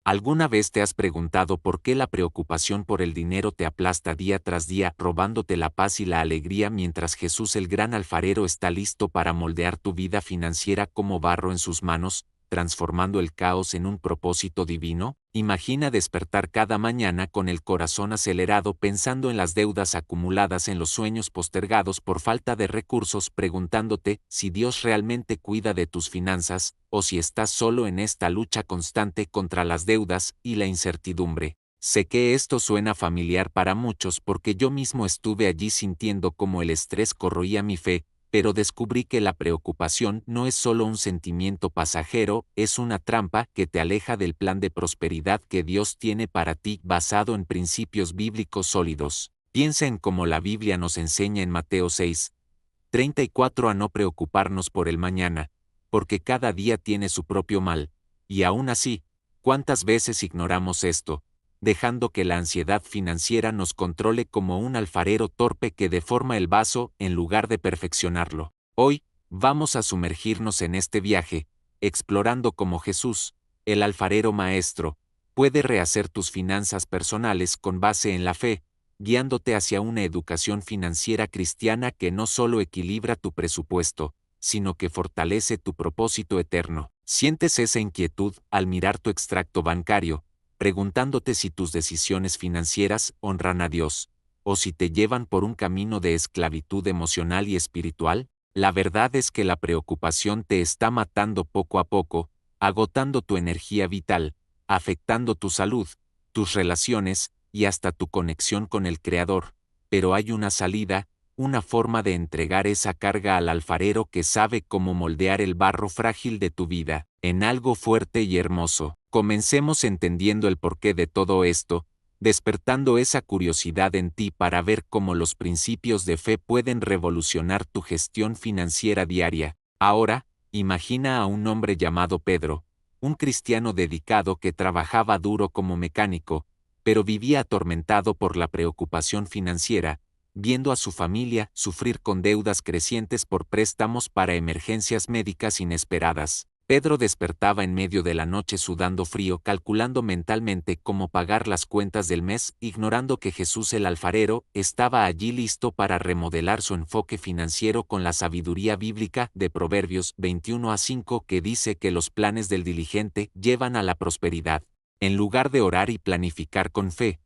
¿Alguna vez te has preguntado por qué la preocupación por el dinero te aplasta día tras día, robándote la paz y la alegría mientras Jesús el gran alfarero está listo para moldear tu vida financiera como barro en sus manos, transformando el caos en un propósito divino? Imagina despertar cada mañana con el corazón acelerado pensando en las deudas acumuladas, en los sueños postergados por falta de recursos, preguntándote si Dios realmente cuida de tus finanzas, o si estás solo en esta lucha constante contra las deudas y la incertidumbre. Sé que esto suena familiar para muchos porque yo mismo estuve allí sintiendo cómo el estrés corroía mi fe, pero descubrí que la preocupación no es solo un sentimiento pasajero, es una trampa que te aleja del plan de prosperidad que Dios tiene para ti basado en principios bíblicos sólidos. Piensa en cómo la Biblia nos enseña en Mateo 6:34 a no preocuparnos por el mañana, porque cada día tiene su propio mal, y aún así, ¿cuántas veces ignoramos esto, dejando que la ansiedad financiera nos controle como un alfarero torpe que deforma el vaso en lugar de perfeccionarlo? Hoy, vamos a sumergirnos en este viaje, explorando cómo Jesús, el alfarero maestro, puede rehacer tus finanzas personales con base en la fe, guiándote hacia una educación financiera cristiana que no solo equilibra tu presupuesto, sino que fortalece tu propósito eterno. ¿Sientes esa inquietud al mirar tu extracto bancario, preguntándote si tus decisiones financieras honran a Dios, o si te llevan por un camino de esclavitud emocional y espiritual? La verdad es que la preocupación te está matando poco a poco, agotando tu energía vital, afectando tu salud, tus relaciones y hasta tu conexión con el Creador. Pero hay una salida, una forma de entregar esa carga al alfarero que sabe cómo moldear el barro frágil de tu vida en algo fuerte y hermoso. Comencemos entendiendo el porqué de todo esto, despertando esa curiosidad en ti para ver cómo los principios de fe pueden revolucionar tu gestión financiera diaria. Ahora, imagina a un hombre llamado Pedro, un cristiano dedicado que trabajaba duro como mecánico, pero vivía atormentado por la preocupación financiera, viendo a su familia sufrir con deudas crecientes por préstamos para emergencias médicas inesperadas. Pedro despertaba en medio de la noche sudando frío, calculando mentalmente cómo pagar las cuentas del mes, ignorando que Jesús el alfarero estaba allí listo para remodelar su enfoque financiero con la sabiduría bíblica de Proverbios 21:5 que dice que los planes del diligente llevan a la prosperidad. En lugar de orar y planificar con fe,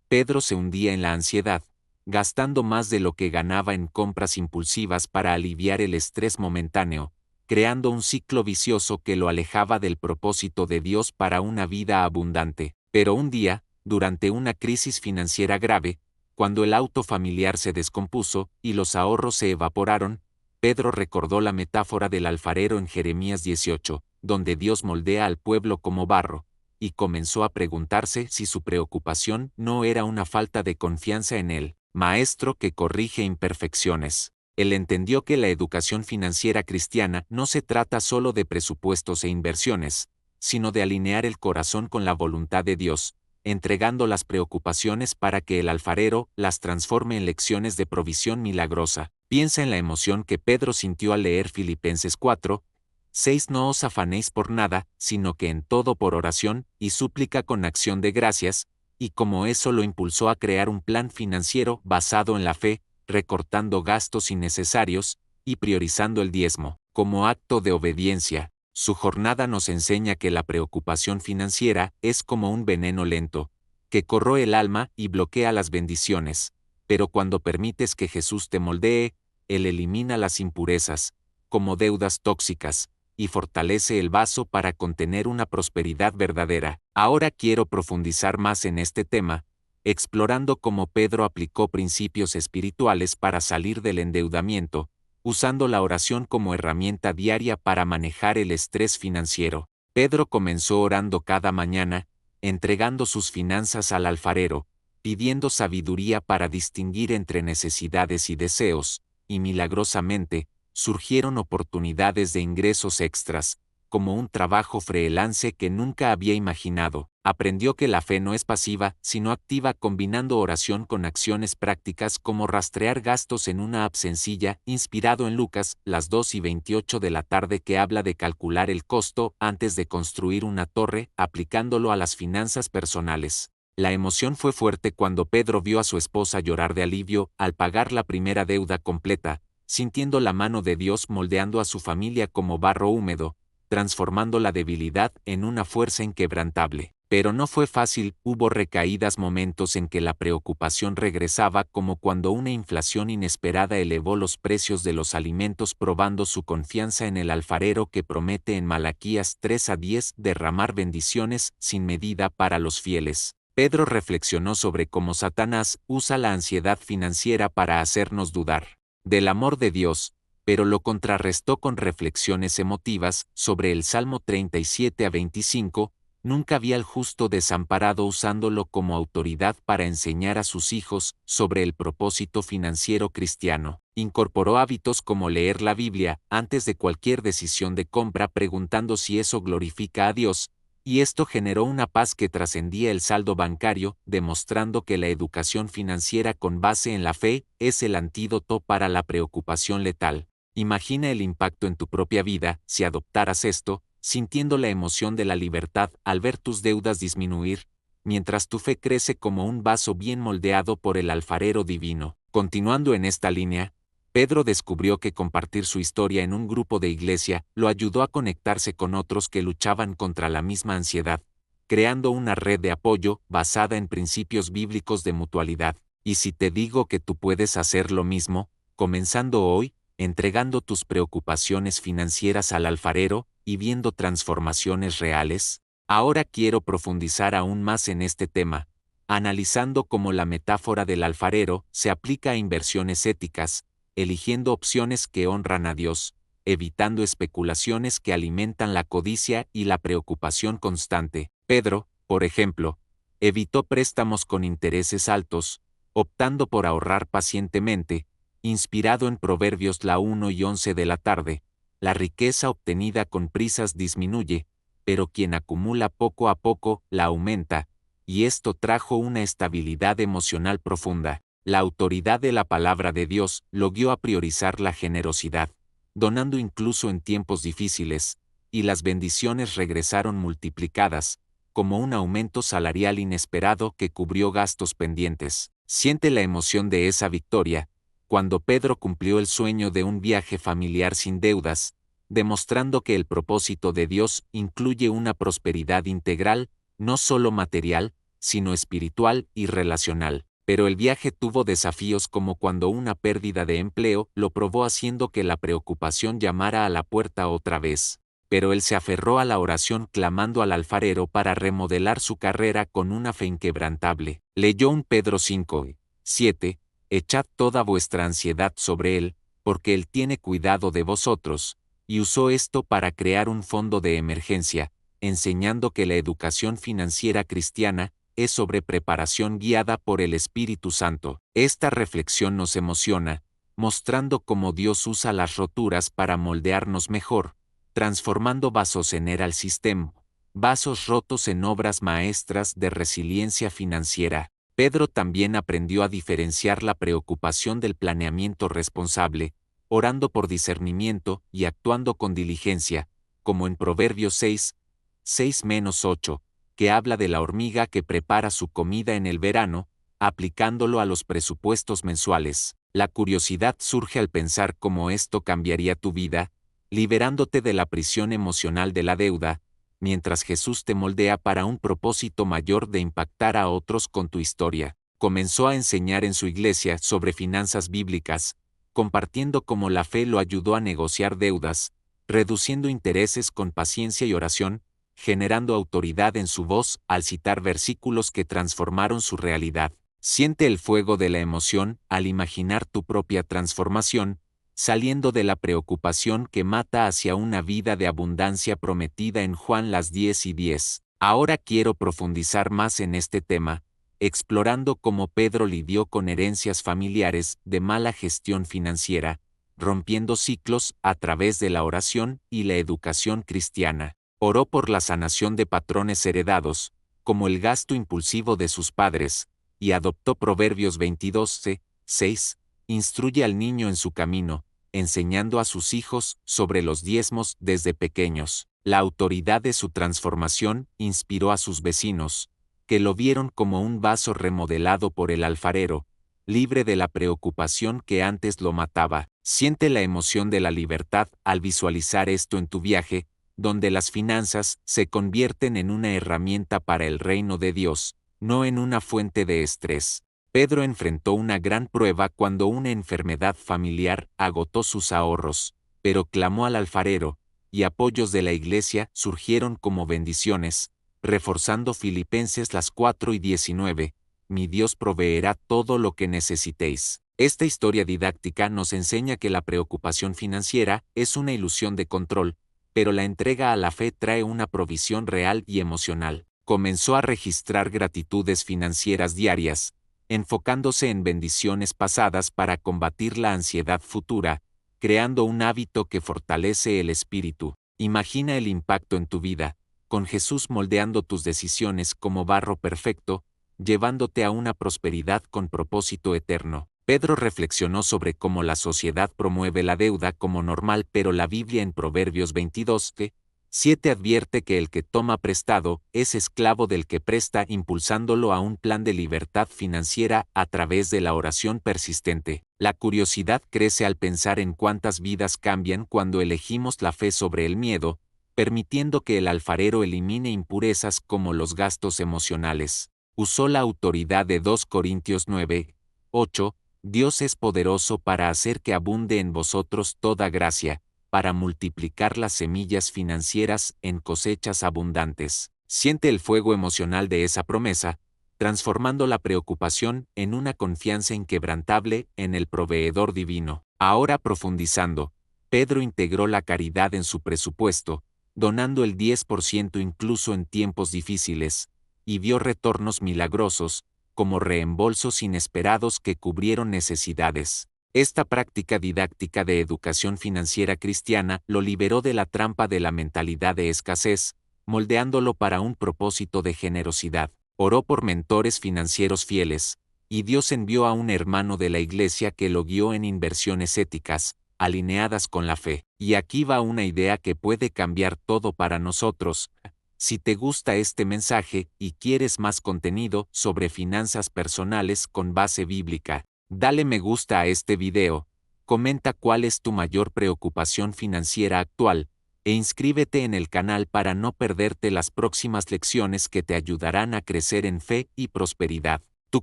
Pedro se hundía en la ansiedad, gastando más de lo que ganaba en compras impulsivas para aliviar el estrés momentáneo, creando un ciclo vicioso que lo alejaba del propósito de Dios para una vida abundante. Pero un día, durante una crisis financiera grave, cuando el auto familiar se descompuso y los ahorros se evaporaron, Pedro recordó la metáfora del alfarero en Jeremías 18, donde Dios moldea al pueblo como barro, y comenzó a preguntarse si su preocupación no era una falta de confianza en él, maestro que corrige imperfecciones. Él entendió que la educación financiera cristiana no se trata solo de presupuestos e inversiones, sino de alinear el corazón con la voluntad de Dios, entregando las preocupaciones para que el alfarero las transforme en lecciones de provisión milagrosa. Piensa en la emoción que Pedro sintió al leer Filipenses 4:6 No os afanéis por nada, sino que en todo por oración y súplica con acción de gracias, y como eso lo impulsó a crear un plan financiero basado en la fe, recortando gastos innecesarios y priorizando el diezmo. Como acto de obediencia, su jornada nos enseña que la preocupación financiera es como un veneno lento, que corroe el alma y bloquea las bendiciones, pero cuando permites que Jesús te moldee, Él elimina las impurezas, como deudas tóxicas, y fortalece el vaso para contener una prosperidad verdadera. Ahora quiero profundizar más en este tema, explorando cómo Pedro aplicó principios espirituales para salir del endeudamiento, usando la oración como herramienta diaria para manejar el estrés financiero. Pedro comenzó orando cada mañana, entregando sus finanzas al alfarero, pidiendo sabiduría para distinguir entre necesidades y deseos, y milagrosamente, surgieron oportunidades de ingresos extras, como un trabajo freelance que nunca había imaginado. Aprendió que la fe no es pasiva, sino activa, combinando oración con acciones prácticas como rastrear gastos en una app sencilla, inspirado en Lucas, las 2:28 de la tarde, que habla de calcular el costo antes de construir una torre, aplicándolo a las finanzas personales. La emoción fue fuerte cuando Pedro vio a su esposa llorar de alivio al pagar la primera deuda completa, sintiendo la mano de Dios moldeando a su familia como barro húmedo, transformando la debilidad en una fuerza inquebrantable. Pero no fue fácil, hubo recaídas, momentos en que la preocupación regresaba, como cuando una inflación inesperada elevó los precios de los alimentos, probando su confianza en el alfarero que promete en Malaquías 3:10 derramar bendiciones sin medida para los fieles. Pedro reflexionó sobre cómo Satanás usa la ansiedad financiera para hacernos dudar del amor de Dios, pero lo contrarrestó con reflexiones emotivas sobre el Salmo 37:25. Nunca vi al justo desamparado, usándolo como autoridad para enseñar a sus hijos sobre el propósito financiero cristiano. Incorporó hábitos como leer la Biblia antes de cualquier decisión de compra, preguntando si eso glorifica a Dios, y esto generó una paz que trascendía el saldo bancario, demostrando que la educación financiera con base en la fe es el antídoto para la preocupación letal. Imagina el impacto en tu propia vida si adoptaras esto, sintiendo la emoción de la libertad al ver tus deudas disminuir, mientras tu fe crece como un vaso bien moldeado por el alfarero divino. Continuando en esta línea, Pedro descubrió que compartir su historia en un grupo de iglesia lo ayudó a conectarse con otros que luchaban contra la misma ansiedad, creando una red de apoyo basada en principios bíblicos de mutualidad. Y si te digo que tú puedes hacer lo mismo, comenzando hoy, entregando tus preocupaciones financieras al alfarero y viendo transformaciones reales. Ahora quiero profundizar aún más en este tema, analizando cómo la metáfora del alfarero se aplica a inversiones éticas, eligiendo opciones que honran a Dios, evitando especulaciones que alimentan la codicia y la preocupación constante. Pedro, por ejemplo, evitó préstamos con intereses altos, optando por ahorrar pacientemente, inspirado en Proverbios la 1:11 de la tarde. La riqueza obtenida con prisas disminuye, pero quien acumula poco a poco la aumenta, y esto trajo una estabilidad emocional profunda. La autoridad de la palabra de Dios lo guió a priorizar la generosidad, donando incluso en tiempos difíciles, y las bendiciones regresaron multiplicadas, como un aumento salarial inesperado que cubrió gastos pendientes. Siente la emoción de esa victoria, cuando Pedro cumplió el sueño de un viaje familiar sin deudas, demostrando que el propósito de Dios incluye una prosperidad integral, no solo material, sino espiritual y relacional. Pero el viaje tuvo desafíos, como cuando una pérdida de empleo lo probó, haciendo que la preocupación llamara a la puerta otra vez. Pero él se aferró a la oración, clamando al alfarero para remodelar su carrera con una fe inquebrantable. Leyó un Pedro 5:7, echad toda vuestra ansiedad sobre él, porque él tiene cuidado de vosotros, y usó esto para crear un fondo de emergencia, enseñando que la educación financiera cristiana es sobre preparación guiada por el Espíritu Santo. Esta reflexión nos emociona, mostrando cómo Dios usa las roturas para moldearnos mejor, transformando vasos en Era al System, vasos rotos en obras maestras de resiliencia financiera. Pedro también aprendió a diferenciar la preocupación del planeamiento responsable, orando por discernimiento y actuando con diligencia, como en Proverbios 6:6-8, que habla de la hormiga que prepara su comida en el verano, aplicándolo a los presupuestos mensuales. La curiosidad surge al pensar cómo esto cambiaría tu vida, liberándote de la prisión emocional de la deuda, mientras Jesús te moldea para un propósito mayor de impactar a otros con tu historia. Comenzó a enseñar en su iglesia sobre finanzas bíblicas, compartiendo cómo la fe lo ayudó a negociar deudas, reduciendo intereses con paciencia y oración, generando autoridad en su voz al citar versículos que transformaron su realidad. Siente el fuego de la emoción al imaginar tu propia transformación, saliendo de la preocupación que mata hacia una vida de abundancia prometida en Juan las 10:10. Ahora quiero profundizar más en este tema, explorando cómo Pedro lidió con herencias familiares de mala gestión financiera, rompiendo ciclos a través de la oración y la educación cristiana. Oró por la sanación de patrones heredados, como el gasto impulsivo de sus padres, y adoptó Proverbios 22:6, instruye al niño en su camino, enseñando a sus hijos sobre los diezmos desde pequeños. La autoridad de su transformación inspiró a sus vecinos, que lo vieron como un vaso remodelado por el alfarero, libre de la preocupación que antes lo mataba. Siente la emoción de la libertad al visualizar esto en tu viaje, donde las finanzas se convierten en una herramienta para el reino de Dios, no en una fuente de estrés. Pedro enfrentó una gran prueba cuando una enfermedad familiar agotó sus ahorros, pero clamó al alfarero, y apoyos de la iglesia surgieron como bendiciones, reforzando Filipenses 4:19, mi Dios proveerá todo lo que necesitéis. Esta historia didáctica nos enseña que la preocupación financiera es una ilusión de control, pero la entrega a la fe trae una provisión real y emocional. Comenzó a registrar gratitudes financieras diarias, enfocándose en bendiciones pasadas para combatir la ansiedad futura, creando un hábito que fortalece el espíritu. Imagina el impacto en tu vida, con Jesús moldeando tus decisiones como barro perfecto, llevándote a una prosperidad con propósito eterno. Pedro reflexionó sobre cómo la sociedad promueve la deuda como normal, pero la Biblia en Proverbios 22:7 advierte que el que toma prestado es esclavo del que presta, impulsándolo a un plan de libertad financiera a través de la oración persistente. La curiosidad crece al pensar en cuántas vidas cambian cuando elegimos la fe sobre el miedo, permitiendo que el alfarero elimine impurezas como los gastos emocionales. Usó la autoridad de 2 Corintios 9:8, Dios es poderoso para hacer que abunde en vosotros toda gracia, para multiplicar las semillas financieras en cosechas abundantes. Siente el fuego emocional de esa promesa, transformando la preocupación en una confianza inquebrantable en el proveedor divino. Ahora profundizando, Pedro integró la caridad en su presupuesto, donando el 10% incluso en tiempos difíciles, y vio retornos milagrosos, como reembolsos inesperados que cubrieron necesidades. Esta práctica didáctica de educación financiera cristiana lo liberó de la trampa de la mentalidad de escasez, moldeándolo para un propósito de generosidad. Oró por mentores financieros fieles, y Dios envió a un hermano de la iglesia que lo guió en inversiones éticas, alineadas con la fe. Y aquí va una idea que puede cambiar todo para nosotros. Si te gusta este mensaje y quieres más contenido sobre finanzas personales con base bíblica, dale me gusta a este video, comenta cuál es tu mayor preocupación financiera actual, e inscríbete en el canal para no perderte las próximas lecciones que te ayudarán a crecer en fe y prosperidad. Tu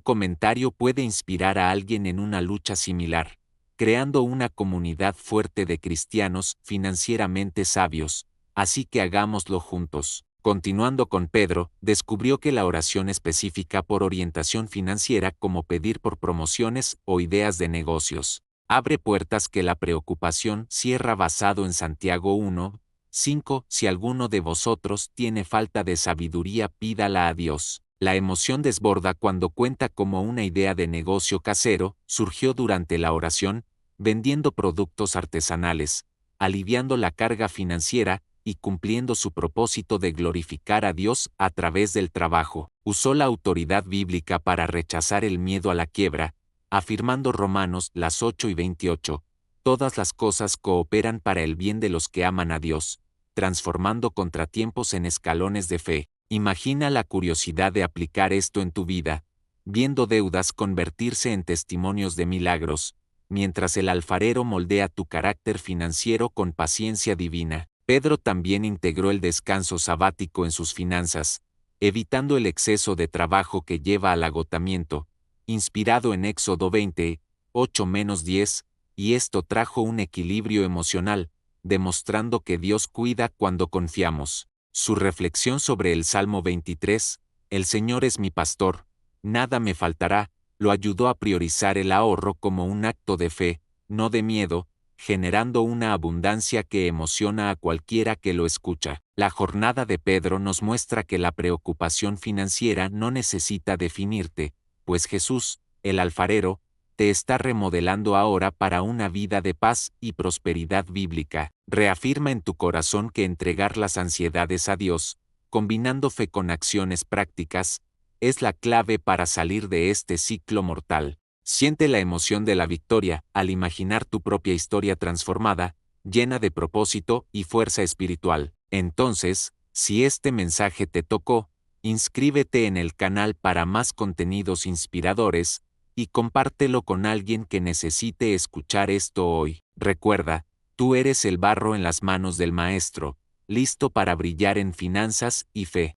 comentario puede inspirar a alguien en una lucha similar, creando una comunidad fuerte de cristianos financieramente sabios, así que hagámoslo juntos. Continuando con Pedro, descubrió que la oración específica por orientación financiera, como pedir por promociones o ideas de negocios, abre puertas que la preocupación cierra, basado en Santiago 1:5, si alguno de vosotros tiene falta de sabiduría, pídala a Dios. La emoción desborda cuando cuenta cómo una idea de negocio casero surgió durante la oración, vendiendo productos artesanales, aliviando la carga financiera y cumpliendo su propósito de glorificar a Dios a través del trabajo. Usó la autoridad bíblica para rechazar el miedo a la quiebra, afirmando Romanos 8:28, todas las cosas cooperan para el bien de los que aman a Dios, transformando contratiempos en escalones de fe. Imagina la curiosidad de aplicar esto en tu vida, viendo deudas convertirse en testimonios de milagros, mientras el alfarero moldea tu carácter financiero con paciencia divina. Pedro también integró el descanso sabático en sus finanzas, evitando el exceso de trabajo que lleva al agotamiento, inspirado en Éxodo 20:8-10, y esto trajo un equilibrio emocional, demostrando que Dios cuida cuando confiamos. Su reflexión sobre el Salmo 23, el Señor es mi pastor, nada me faltará, lo ayudó a priorizar el ahorro como un acto de fe, no de miedo, generando una abundancia que emociona a cualquiera que lo escucha. La jornada de Pedro nos muestra que la preocupación financiera no necesita definirte, pues Jesús, el alfarero, te está remodelando ahora para una vida de paz y prosperidad bíblica. Reafirma en tu corazón que entregar las ansiedades a Dios, combinando fe con acciones prácticas, es la clave para salir de este ciclo mortal. Siente la emoción de la victoria al imaginar tu propia historia transformada, llena de propósito y fuerza espiritual. Entonces, si este mensaje te tocó, inscríbete en el canal para más contenidos inspiradores y compártelo con alguien que necesite escuchar esto hoy. Recuerda, tú eres el barro en las manos del Maestro, listo para brillar en finanzas y fe.